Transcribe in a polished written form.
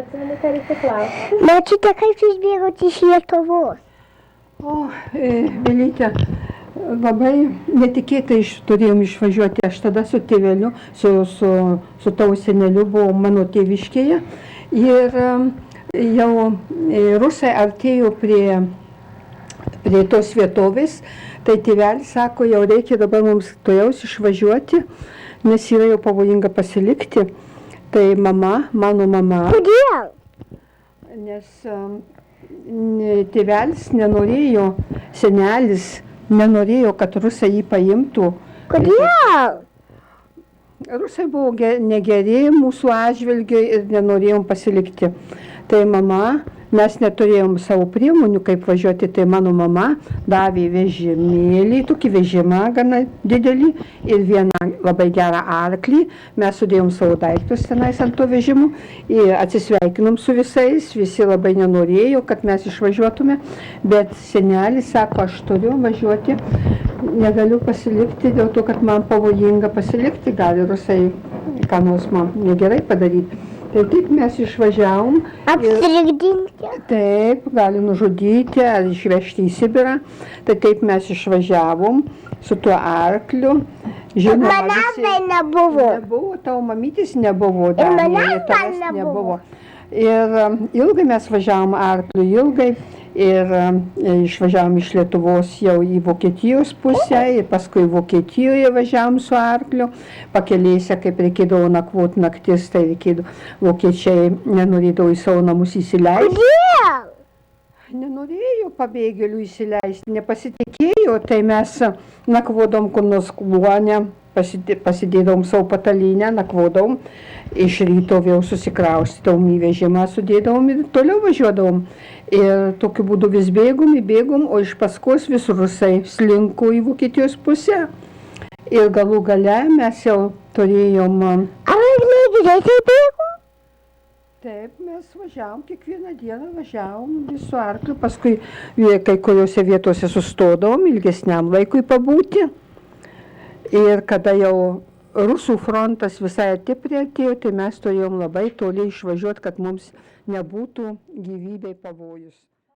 Atsimenu, ką reikia klausti. Močiute, kaip jūs bėgote iš Lietuvos? Vilyte, labai netikėtai turėjom išvažiuoti. Aš tada su tėveliu, su tavo seneliu buvau mano tėviškėje. Ir jau rusai artėjo prie tos vietovės. Tai tėvelis sako, jau reikia dabar mums tuojaus išvažiuoti, nes yra jau pavojinga pasilikti. Tai mano mama. Kodėl? Nes tėvelis nenorėjo, senelis nenorėjo, kad rusai jį paimtų. Kodėl? Rusai buvo negeri mūsų atžvilgiu ir nenorėjom pasilikti. Tai mama, mes neturėjom savo priemonių, kaip važiuoti, tai mano mama davė vežimėlį, tokį vežimą gana didelį ir vieną labai gerą arklį. Mes sudėjom savo daiktus tenais ant to vežimų ir atsisveikinom su visais, visi labai nenorėjo, kad mes išvažiuotume, bet senelis sako, aš turiu važiuoti, negaliu pasilikti dėl to, kad man pavojinga pasilikti, gali rusai ką nors man negerai padaryti. Tai taip mes išvažiavom. Apsirikdinti? Taip, gali nužudyti ar išvežti į Sibirą. Tai taip mes išvažiavom su tuo arkliu. Žinoma, manęs tai nebuvo. Nebuvo, tavo mamytis nebuvo. Ir manęs tai nebuvo. Ir ilgai mes važiavom arkliu, ilgai. Ir išvažiavom iš Lietuvos jau į Vokietijos pusę ir paskui Vokietijoje važiavom su arkliu. Pakelėse, kaip reikėdavo nakvoti naktis, tai reikėdavo, vokiečiai nenorėdavo į savo namus įsileisti. Kodėl? Nenorėjo pabėgėlių įsileisti, nepasitikėjo, tai mes nakvodom kur nors kluone, pasidėdavom savo patalynę, nakvodom, iš ryto vėl susikraustydavom į vežimą, sudėdavom ir toliau važiuodavom. Ir tokiu būdu vis bėgom, o iš paskos vis rusai slinko į Vokietijos pusę. Ir galų gale mes jau turėjom... Ar greitai bėgo? Taip, mes važiavom, kiekvieną dieną važiavom visu arkliu, paskui kai kuriuose vietose sustodavom ilgesniam laikui pabūti. Ir kada jau Rusų frontas visai priartėjo, tai mes turėjom labai toli išvažiuoti, kad mums nebūtų gyvybei pavojus.